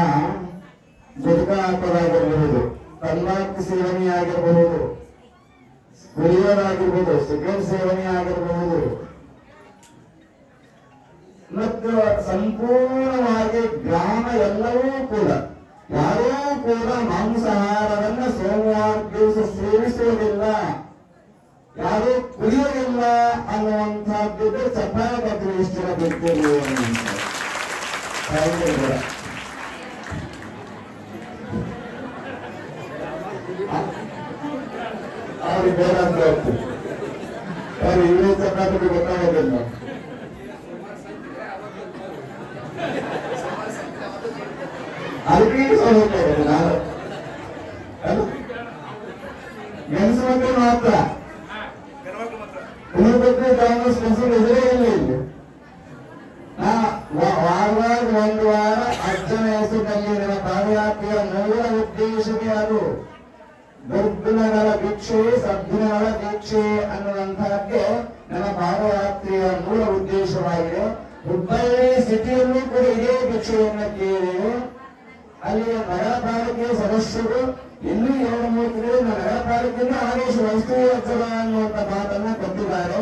ಗುಟ್ಕಾ ಹಾಕೋದಾಗಿರಬಹುದು, ತಂಬಾಕು ಸೇವನೆ ಆಗಿರಬಹುದು, ಕುಡಿಯೋದಾಗಿರ್ಬೋದು, ಸಿಗರೇಟ್ ಸೇವನೆ ಆಗಿರಬಹುದು, ಮತ್ತು ಸಂಪೂರ್ಣವಾಗಿ ಗ್ರಾಮ ಎಲ್ಲವೂ ಕೂಡ ಯಾರೂ ಕೂಡ ಮಾಂಸಾಹಾರವನ್ನ ಸೋಮವಾರ ದಿವಸ ಸೇವಿಸುವುದಿಲ್ಲ, ಯಾರೂ ಕುಡಿಯೋದಿಲ್ಲ ಅನ್ನುವಂಥದ್ದು ಚಪ್ಪಾಳೆ ಇಷ್ಟರ ಬಿಡ್ತೇವೆ ಅವ್ರಿಗೆ ಬೇರೆ ಅಂತ ಹೋಗ್ತೀವಿ. ಅವ್ರು ಇವರೇ ಚಪಾತಿ ಗೊತ್ತಾಗೋದಿಲ್ಲ. ಅದಕ್ಕೆ ಹೋಗ್ತಾರೆ ನಾವು ಗೆಲ್ಸ ಮಕ್ಕಳು ಮಾತ್ರ ಉಳಿದಕ್ಕೆ ಕಾಂಗ್ರೆಸ್ ಕೆಲಸದ ಎದುರೇ ಇಲ್ಲ. ಇಲ್ಲಿ ವಾರದಾಗ ಒಂದು ವಾರ ಅಜ್ಜನ ಹೆಸರಿನಲ್ಲಿ ಪಾದಯಾತ್ರೆಯ ಮೂಲ ಉದ್ದೇಶವೇ ಅದು ದುರ್ದಿನಗಳ ಭಿಕ್ಷೆ ಸದ್ದಿನಗಳ ದೀಕ್ಷೆ ಅನ್ನುವಂತಹಕ್ಕೆ ನನ್ನ ಪಾದಯಾತ್ರೆಯ ಮೂಲ ಉದ್ದೇಶವಾಗಿದೆ. ಹುಬ್ಬಳ್ಳಿ ಸಿಟಿಯಲ್ಲೂ ಕೂಡ ಇದೇ ಭಿಕ್ಷೆಯನ್ನು ಕೇಳಿ ಅಲ್ಲಿ ನಗರ ಪಾಲಿಕೆ ಸದಸ್ಯರು ಇನ್ನೂ 2-3 ತಿಂಗಳು ನಗರ ಪಾಲಿಕೆಯಿಂದ ಆದೇಶ ವಹಿಸುವ ಅನ್ನುವಂತ ಮಾತನ್ನ ಕೊಟ್ಟಿದ್ದಾರೆ.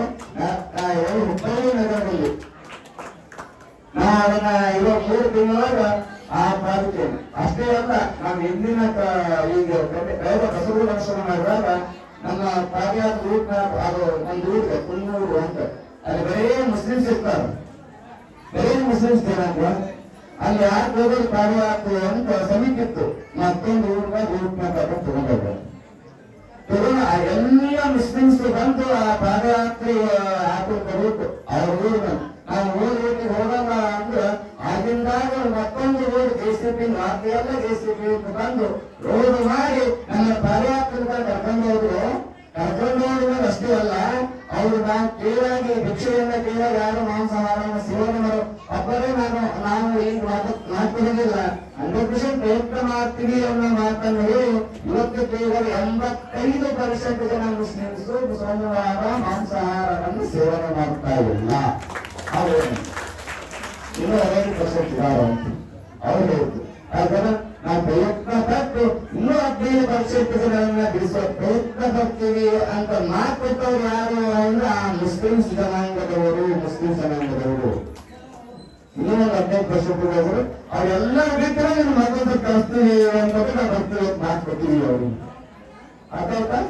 ಹುಬ್ಬಳ್ಳಿ ನಗರದಲ್ಲಿ ನಾವು ಅದನ್ನ ಇವಾಗ 3 ತಿಂಗಳಾಗ ಆ ಪಾಲಿಕೆ ಅಷ್ಟೇ ಅಲ್ಲ, ನಾವು ಹಿಂದಿನ ಈಗ ಬಸರು ದರ್ಶನ ಮಾಡಿದಾಗ ನಮ್ಮ ಪಾದಯಾತ್ರೆ ರೂಟ್ ಅದು ಒಂದು ಊರಿಗೆ ಕುನ್ನೂರು ಅಂತ ಅಲ್ಲಿ ಬರೇ ಮುಸ್ಲಿಮ್ಸ್ ಇರ್ತಾರೆ, ಬರೇ ಮುಸ್ಲಿಮ್ಸ್ ಜನಾಂಗ. ಅಲ್ಲಿ ಯಾರು ಹೋಗೋದು ಪಾದಯಾತ್ರೆ ಅಂತ ಸಮಿತಿತ್ತು, ಮತ್ತೊಂದು ಊರ್ನಾಗ ತಗೊಂಡೋಗ ಎಲ್ಲ ಮುಸ್ಲಿಮ್ಸ್ ಬಂದು ಆ ಪಾದಯಾತ್ರೆ ಹಾಕಬೇಕು ಅವ್ರ ಊರಿನ. ನಾವು ಊರಿಗೆ ಹೋಗಲ್ಲ ಅಂದ್ರೆ ಆಗಿಂದಾಗ ಮತ್ತೊಂದು ರೋಡ್ JCB ಎಲ್ಲ JCB ಬಂದು ರೋಡ್ ಮಾಡಿ ನನ್ನ ಪಾದಯಾತ್ರೆ ಕರ್ಕೊಂಡು ಹೋದ್ರು. ಕರ್ಕೊಂಡು ಹೋದ್ಮೇಲೆ ಅಷ್ಟೇ ಅಲ್ಲ, ಅವ್ರು ನಾವು ಕೇಳಾಗಿ ಭಿಕ್ಷೆಯನ್ನ ಕೇಳಾಗ ಯಾರು ಮಾಂಸಾಹಾರವನ್ನು ಸೇವನೆ ಮಾಡೋ ಒಬ್ಬರೇ ನಾವು ಈಗ ಮಾತುವುದಿಲ್ಲ, 100% ಪ್ರಯತ್ನ ಮಾಡ್ತೀವಿ ಅನ್ನೋ ಮಾತನ್ನು ಹೇಳಿ ಇವತ್ತು ಕೇವಲ 85% ಜನ ಮುಸ್ಲಿಮ್ಸ್ ಸೋಮವಾರ ಮಾಂಸಾಹಾರವನ್ನು ಸೇವನೆ ಮಾಡ್ತಾ ಇಲ್ಲ. ಅವರು ಇನ್ನೂ 15% ಇದ್ದಾರೆ ಅಂತ ಅವ್ರು ಹೇಳಿದ್ರು. ಆದ್ರೆ ನಾವು ಪ್ರಯತ್ನ ಪಟ್ಟು ಇನ್ನೂ 15% ಜನರನ್ನ ಬಿಡಿಸುವ ಪ್ರಯತ್ನ ಪಡ್ತೀವಿ ಅಂತ ಮಾತುಕೊಟ್ಟವ್ರು ಯಾರು ಅಂದ್ರೆ ಆ ಮುಸ್ಲಿಮ್ಸ್ ಜನಾಂಗದವರು, ಮುಸ್ಲಿಂ ಜನಾಂಗದವರು. ಇನ್ನೂ 15% ಹೋದ್ರು ಅವರೆಲ್ಲ ಬಿಟ್ಟರೆ ನೀವು ಮತ್ತೊಂದು ಕಳಿಸ್ತೀವಿ ಅಂತ ನಾವು ಬರ್ತೀವಿ ಮಾತು ಕೊಟ್ಟಿದ್ದೀವಿ ಅವ್ರಿಗೆ. ಅರ್ಥಾಯ್ತಾ?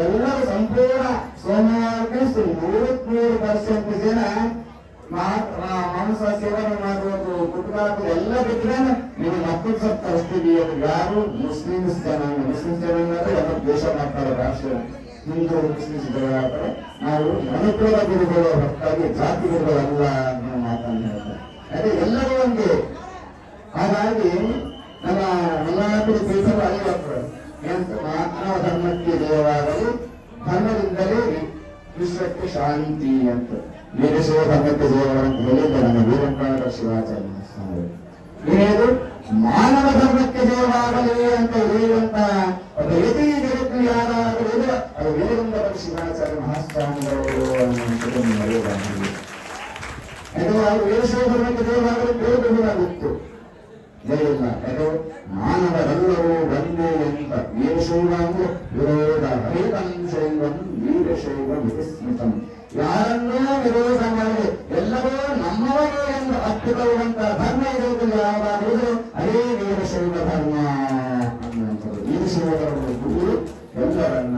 ಎಲ್ಲರೂ ಸಂಪೂರ್ಣ ಸೋಮವಾರಕ್ಕೆ 100% ಜನ ಮಾಂಸ ಸೇವನೆ ಮಾಡುವುದು, ಕುಟುಂಬ ಎಲ್ಲ ಬಿಟ್ಟರೆ ನೀವು ಮಕ್ಕಳು ಸ್ವಲ್ಪ ಕಳಿಸ್ತೀವಿ. ಅದು ಯಾರು ಮುಸ್ಲಿಮ್ಸ್ ಜನಾಂಗ, ಮುಸ್ಲಿಮ್ಸ್ ಜನಾಂಗ ಅಂದ್ರೆ ಎಲ್ಲ ದೇಶ ಮಾಡ್ತಾರೆ, ರಾಷ್ಟ್ರ ಹಿಂದೂ ಮುಸ್ಲಿಮ್ಸ್ ಜನ ಮಾಡ್ತಾರೆ. ನಾವು ಮನುಕುಲದ ಗುರುಗಳು ಹೊರತಾಗಿ ಜಾತಿ ಗುರುಗಳಲ್ಲ ಅನ್ನೋ ಮಾತನ್ನು ಹೇಳ್ತಾರೆ. ಅದೇ ಎಲ್ಲರೂ ಒಂದೇ. ಹಾಗಾಗಿ ನಮ್ಮ ಎಲ್ಲಾದರೂ ತಿಳಿಸಲು ಅಲ್ಲಿವತ್ತು ಮಾನವ ಧರ್ಮಕ್ಕೆ ವಿಶ್ವಕ್ಕೆ ಶಾಂತಿ ಅಂತ ವೀರಶೈವ ಧರ್ಮಕ್ಕೆ ಜಯವಾರಂತ ಹೇಳಿದ್ದ ನನ್ನ ವೀರಪ್ಪ ಶಿವಾಚಾರ್ಯ ಸ್ವಾಮಿಗಳು. ಏನೇದು ಮಾನವ ಧರ್ಮಕ್ಕೆ ಜಯವಾಗಲಿ ಅಂತ ಹೇಳುವಂತ ಒಬ್ಬ ಯತಿ ಜಗತ್ತು ಯಾರಾಗಲಿಲ್ಲ ಅದು ವೀರಗಂಧ ಶಿವಾಚಾರ್ಯ ಮಹಾಸ್ವಾಮಿಗಳು ಅನ್ನುವಂಥದ್ದು ನಡೆಯಬಾರದು. ಯಾಕಂದ್ರೆ ಅವರು ವೀರಶೈವ ಧರ್ಮಕ್ಕೆ ಜಯವಾಗಲು ಬೇಡಬೇಕಾಗಿತ್ತು, ಜಯಿಲ್ಲ. ಯಾಕಂದ್ರೆ ಮಾನವರೆಲ್ಲರೂ ಒಂದೇ ಅಂತ ವೀರಶೈವ ಅಂದ್ರೆ ವಿರೋಧ ಹರಿತಂ ಶೈವಂ ವೀರಶೈವ ವಿಸ್ಮೃತಂ, ಯಾರನ್ನೂ ವಿರೋಧ ಮಾಡಿ ಎಲ್ಲರೂ ನಮ್ಮವರೇ ಎಂದು ಅಪ್ಪಿಕೊಳ್ಳುವಂತ ಧರ್ಮ ಇರುವುದು ಯಾವಾಗಲೂ ಅದೇ ವೀರಶೈವ ಧರ್ಮ ಅನ್ನುವಂಥದ್ದು. ವೀರಶೈವ ಧರ್ಮದ ಗುರು ಎಲ್ಲರನ್ನ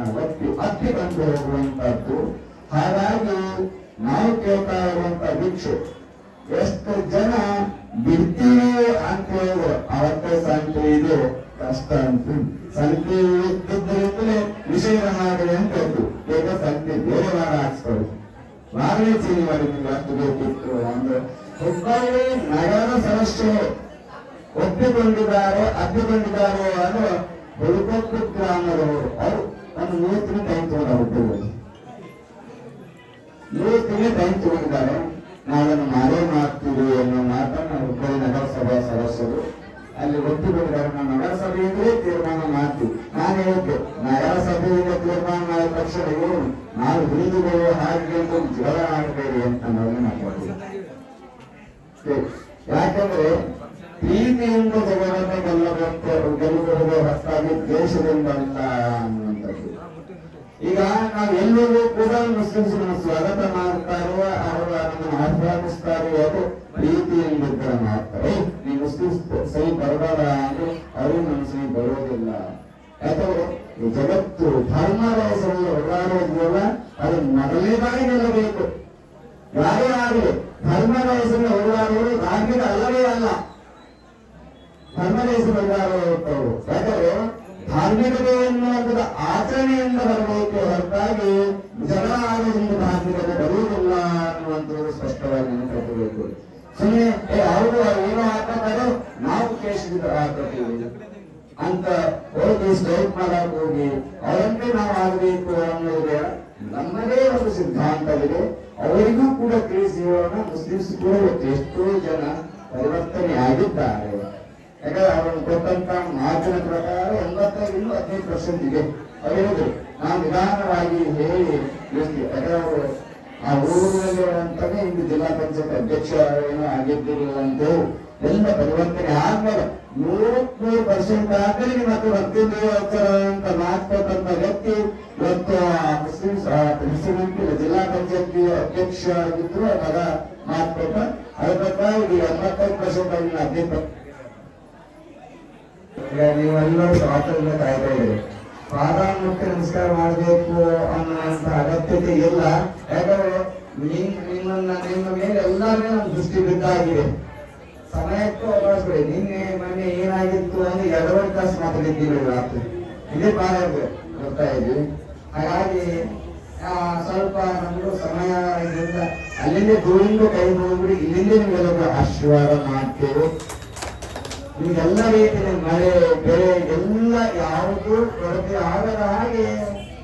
ಅಪ್ಪಿಕೊಂಡು ಹೋಗುವಂತದ್ದು. ಹಾಗಾಗಿ ನಾವು ಕೇಳ್ತಾ ಇರುವಂತ ಭಿಕ್ಷೆ ಎಷ್ಟು ಜನ ಬಿಡ್ತೀವಿ ಅಂತ ಹೇಳಿದ್ರು ಅವತ್ತೇ ಸಂಖ್ಯೆ ಇದು ಕಷ್ಟ ಅಂತ ಸಂಖ್ಯೆ ಇದ್ದಿದ್ದರಿಂದಲೇ ವಿಷಯ ಮಾಡಿ ಅಂತ ಹೇಳ್ತು. ಈಗ ಸಂಖ್ಯೆ ಬೇರೆ ವಾರ ಹಾಕ್ಸ್ಕೊಳ್ಳಿ, ವಾರನೇ ಚೇಂಜ್ ಮಾಡಿ ನಿಮ್ಗೆ ಅಷ್ಟು ಬೇಕಿತ್ತು ಅಂದ್ರೆ ಹುಬ್ಬಳ್ಳಿ ನಗರದ ಸದಸ್ಯರು ಒಪ್ಪಿಕೊಂಡಿದ್ದಾರೆ ಅಂದ್ರೆ ಹುಡುಕೊಟ್ಟು ಗ್ರಾಮದವರು ಅವರು ಒಂದು 3 ತಿಂಗಳು ಟೈಮ್ ತಗೊಂಡು ಹುಬ್ಬಳ್ಳಿ 3 ತಿಂಗಳು ಟೈಮ್ ತಗೊಂಡಿದ್ದಾರೆ. ನಾವನ್ನು ಮಾಡೇ ಮಾಡ್ತೀವಿ ಅನ್ನೋ ಮಾತನ್ನು ಹುಬ್ಬಳ್ಳಿ ನಗರಸಭಾ ಸದಸ್ಯರು ಅಲ್ಲಿ ಒಪ್ಪಿಕೊಂಡಿದ್ದಾರೆ. ನಾವು ನಗರಸಭೆಯಿಂದಲೇ ತೀರ್ಮಾನ ಮಾಡ್ತೀವಿ. ನಾನು ಹೇಳಿದ್ದೆ ನಗರಸಭೆಯಿಂದ ತೀರ್ಮಾನ ಮಾಡಿದ ತಕ್ಷಣ ನಾವು ಹಿಡಿದುಗಳು ಹಾಗೆ ಅಂತ ಜಗಳ ಆಗಬೇಡಿ ಅಂತ ನಾವು ಮಾತಾಡ್ತೀವಿ. ಯಾಕಂದ್ರೆ ಪ್ರೀತಿಯಿಂದ ಜಗವನ್ನು ಗೆಲ್ಲಬಹುದು ಹೊರತಾಗಿ ದೇಶದಿಂದ ಅಲ್ಲ ಅನ್ನುವಂಥದ್ದು. ಈಗ ನಾವು ಎಲ್ಲರೂ ಕೂಡ ಮುಸ್ಲಿಮ್ಸ್ ಸ್ವಾಗತ ಮಾಡ್ತಾರೋ ಅವರು ನಮ್ಮನ್ನು ಆಹ್ವಾನಿಸ್ತಾರೋ ಅದು ಪ್ರೀತಿಯಿಂದ ಮಾಡ್ತಾರೆ. ಈ ಮುಸ್ಲಿಮ್ಸ್ ಸಹಿ ಬರಬಾರ ಅಂದ್ರೆ ಅವರು ನಮ್ಮ ಸಹಿ ಬರೋದಿಲ್ಲ. ಯಾಕಂದ್ರೆ ಈ ಜಗತ್ತು ಧರ್ಮದ ಹೆಸರಲ್ಲಿ ಹೋರಾಡೋದಿಲ್ಲ, ಅದು ಮೊದಲನೇದಾಗಿ ನಿಲ್ಲಬೇಕು. ಯಾರೇ ಆಗಲಿ ಧರ್ಮದ ಹೆಸರಲ್ಲಿ ಹೋರಾಡುವುದು ಧಾರ್ಮಿಕ ಅಲ್ಲವೇ ಅಲ್ಲ, ಧರ್ಮದ ಹೆಸರು ಹೋರಾಡುವವರು. ಯಾಕಂದ್ರೆ ಧಾರ್ಮಿಕತೆ ಎನ್ನುವಂಥದ್ದು ಆಚರಣೆಯಿಂದ ಬರಬೇಕು ಹೊರತಾಗಿ ಜಗಳ ಆಗೋದ್ರಿಂದ ಧಾರ್ಮಿಕತೆ ಬರುವುದಿಲ್ಲ ಅನ್ನುವಂಥದ್ದು ಸ್ಪಷ್ಟವಾಗಿ ನೆನಪಿರಬೇಕು. ಸುಮ್ಮನೆ ಅವರು ಏನೋ ಹಾಕತ್ತಾರೋ ನಾವು ಕೇಶದಿಂದ ಹಾಕತ್ತೀವಿ ಅಂತ ಹೋಗಿ ಸ್ಟ್ರೈಕ್ ಮಾಡಕ್ ಹೋಗಿ ಅವರಂತೆ ನಾವು ಆಗಬೇಕು ಅನ್ನೋದು ನಮ್ಮದೇ ಒಂದು ಸಿದ್ಧಾಂತವಿದೆ. ಅವರಿಗೂ ಕೂಡ ತಿಳಿಸಿ ಹೇಳೋಣ. ಮುಸ್ಲಿಮ್ಸ್ ಕೂಡ ಎಷ್ಟೋ ಜನ ಪರಿವರ್ತನೆ ಆಗಿದ್ದಾರೆ. ಯಾಕಂದ್ರೆ ಅವ್ರನ್ನು ಕೊಟ್ಟಂತ ಮಾತಿನ ಪ್ರಕಾರ 85% ಇದೆ. ಹೇಳಿದ್ರು ನಾವು ನಿಧಾನವಾಗಿ ಹೇಳಿ ಯಾಕಂದ್ರೆ ಅವರು ಆ ಊರಿನಲ್ಲಿರುವಂತಾನೆ ಇಂದು ಜಿಲ್ಲಾ ಪಂಚಾಯತ್ ಅಧ್ಯಕ್ಷ ಏನೋ ಆಗಿದ್ದಿರುವಂತೆ ಎಲ್ಲ ಪರಿವರ್ತನೆ ಆದ್ಮೇಲೆ 100% ಆದ್ಮೇಲೆ ಇವತ್ತು ಬರ್ತಿದ್ದೇವೆ ಅಂತ ಮಾತುಕೊಟ್ಟಂತ ವ್ಯಕ್ತಿ ಇವತ್ತು ಮುಸ್ಲಿಮ್ಸ್ ಪ್ರೆಸಿಡೆಂಟ್ ಜಿಲ್ಲಾ ಪಂಚಾಯತ್ ಅಧ್ಯಕ್ಷ ಆಗಿದ್ರು ಅವಾಗ ಮಾತುಕೊಟ್ಟ. ಅದ್ರ ಪ್ರಕಾರ ಈಗ 85% ಆಗಿನ ಅಧ್ಯಕ್ಷ. ನೀವೆಲ್ಲರೂ ಸ್ವಾತಂತ್ರ್ಯ ಕಾಯ್ತಾ ಇದ್ದೀರಿ, ಪಾದ ಮುಟ್ಟಿ ನಮಸ್ಕಾರ ಮಾಡಬೇಕು ಅನ್ನುವಂತ ಅಗತ್ಯತೆ ಇಲ್ಲ. ಯಾಕಂದ್ರೆ ನಿಮ್ಮ ಮೇಲೆ ಎಲ್ಲಾರೇ ನಮ್ಮ ದೃಷ್ಟಿ ಬಿದ್ದಾಗಿದೆ. ಸಮಯಕ್ಕೂ ಅವಕಾಶ ಕೊಡಿ. ನಿನ್ನೆ ಮೊನ್ನೆ ಏನಾಗಿತ್ತು ಅಂದ್ರೆ 2 ತಾಸು ಮಾತಾಡಿದ್ದೀವಿ ರಾತ್ರಿ, ಇದೇ ಪಾದ ಬರ್ತಾ ಇದ್ವಿ. ಹಾಗಾಗಿ ಸ್ವಲ್ಪ ನಮಗೂ ಸಮಯ ಇದರಿಂದ ಅಲ್ಲಿಂದ ದೂರಿಂದ ಕೈ ಮುಗಿಬಿಡಿ ಇಲ್ಲಿಂದ ನಿಮ್ಗೆಲ್ಲ ಆಶೀರ್ವಾದ ಮಾಡ್ತೇವೆ. ನಿಮ್ಗೆಲ್ಲ ರೀತಿಯ ಮಳೆ ಬೆಳೆ ಎಲ್ಲ ಯಾವುದು ಕೊರತೆ ಆಗದ ಹಾಗೆ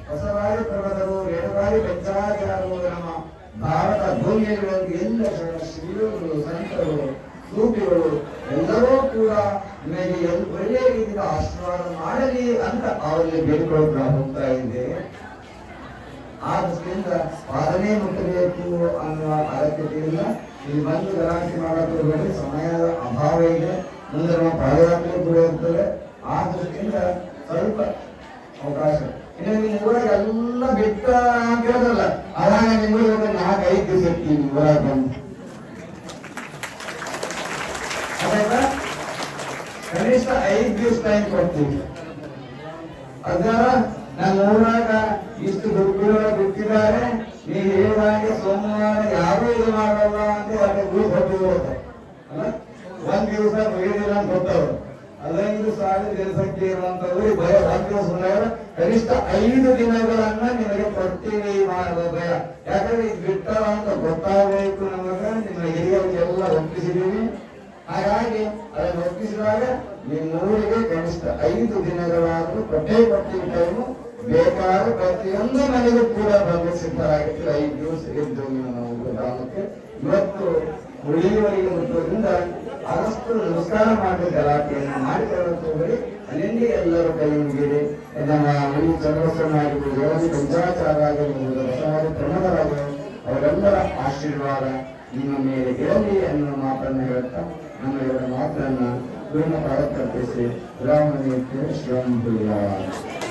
ಹೊಸವಾರಿ ಪರ್ವತರು 2 ಬಾರಿ ಪಂಚಾಚಾರರು ನಮ್ಮ ಭಾರತ ಭೂಮಿಯಲ್ಲಿ ಎಲ್ಲ ಶ್ರೀಗಳು ಸಂತರು ಸೂಫಿಗಳು ಎಲ್ಲರೂ ಕೂಡ ನಿಮಗೆ ಒಳ್ಳೆಯ ರೀತಿಯ ಆಶೀರ್ವಾದ ಮಾಡಲಿ ಅಂತ ಅವರಿಗೆ ಬೇಡಿಕೊಳ್ಳುತ್ತಾ ಹೋಗ್ತಾ ಇದ್ದೇವೆ. ಆ ದೃಷ್ಟಿಯಿಂದ ಪಾದನೆ ಮುಟ್ಟಬೇಕು ಅನ್ನುವ ಅಗತ್ಯತೆ ಇಲ್ಲ. ಇಲ್ಲಿ ಬಂದು ಗಲಾಟೆ ಮಾಡಬೇಡಿ, ಸಮಯದ ಅಭಾವ ಇದೆ. ಮುಂದೆ ನಮ್ಮ ಪಾದಯಾತ್ರೆ ಕೂಡ ಇರ್ತದೆ. ಆ ದೃಷ್ಟಿಯಿಂದ ಸ್ವಲ್ಪ ಅವಕಾಶ. ಇನ್ನು ನಿಮ್ಮ ಊರಾಗ ಎಲ್ಲ ಬೆಟ್ಟ ಅಂತ ಹೇಳೋದಲ್ಲ, ಅವಾಗ ನಿಮಗೆ 4-5 ದಿವಸ ಇರ್ತೀವಿ ಊರಾಗ ಬಂದು. ಅದಾಗ ಕನಿಷ್ಠ 5 ದಿವಸ ಟೈಮ್ ಕೊಡ್ತೀವಿ. ಅದರ ನನ್ನ ಊರಾಗ ಇಷ್ಟು ದುಡ್ಡುಗಳ ಬಿಟ್ಟಿದ್ದಾರೆ, ನೀವು ಹೇಳಿದಾಗೆ ಸೋಮವಾರ ಯಾರೂ ಇದು ಮಾಡಲ್ಲ ಅಂತ ಅದಕ್ಕೆ ಗುರು ಕೊಟ್ಟಿರುತ್ತೆ ಅಲ್ಲ. 1 ದಿವಸ ಮುಗಿದಿಲ್ಲ ಅಂತ ಗೊತ್ತವರು 15,000 ಜನಸಂಖ್ಯೆ ಇರುವಂತವ್ರು ಭಯ 1 ದಿವಸ ಕನಿಷ್ಠ 5 ದಿನಗಳನ್ನ ನಿಮಗೆ ಕೊಡ್ತೀವಿ ಮಾಡುವ ಭಯ. ಯಾಕಂದ್ರೆ ಇದು ಬಿಟ್ಟವ ಅಂತ ಗೊತ್ತಾಗಬೇಕು ನಮಗೆ. ನಿಮ್ಮ ಹಿರಿಯರಿಗೆಲ್ಲ ಒಪ್ಪಿಸಿದೀವಿ. ಹಾಗಾಗಿ ಅದನ್ನು ಒಪ್ಪಿಸಿದಾಗ ನಿಮ್ಮ ಊರಿಗೆ ಕನಿಷ್ಠ 5 ದಿನಗಳಾದರೂ ಕೊಟ್ಟೇ ಕೊಡ್ತೀವಿ ಟೈಮು. ಬೇಕಾದ ಪ್ರತಿಯೊಂದು ಮನೆಗೂ ಕೂಡ ಬಂದು ಸಿದ್ಧರಾಗಿತ್ತು. 5 ದಿವಸ ಇದ್ದು ನಾವು ಗ್ರಾಮಕ್ಕೆ ಇವತ್ತು ಉಳಿಯುವರಿಗೆ ಮುಟ್ಟುವುದರಿಂದ ಆದಷ್ಟು ನಮಸ್ಕಾರ ಮಾಡಿ ಗಲಾಟೆಯನ್ನು ಮಾಡಿಕೊಳ್ಳುತ್ತ ಹೋಗಿ ಅಲ್ಲಿಂದ ಎಲ್ಲರೂ ಕೈ ಮುಗಿರಿ. ನಮ್ಮ ಉಳಿ ಚಂದ್ರಸನ ಆಗಿರ್ಬೋದು, ಯೋಗಿ ಪಂಚಾಚಾರ ಆಗಿರ್ಬೋದು, ಬಸವಾದಿ ಪ್ರಮೋದರಾಗಿರ್ಬೋದು, ಅವರೆಲ್ಲರ ಆಶೀರ್ವಾದ ನಿಮ್ಮ ಮೇಲೆ ಇರಲಿ ಅನ್ನೋ ಮಾತನ್ನು ಹೇಳ್ತಾ ನಮ್ಮ 2 ಮಾತನ್ನ ಪೂರ್ಣ ಪ್ರಾರಂಭಿಸಿ ವಿರಾಮ ನೀಡುತ್ತೇವೆ. ಶ್ರೀರಾಮ್.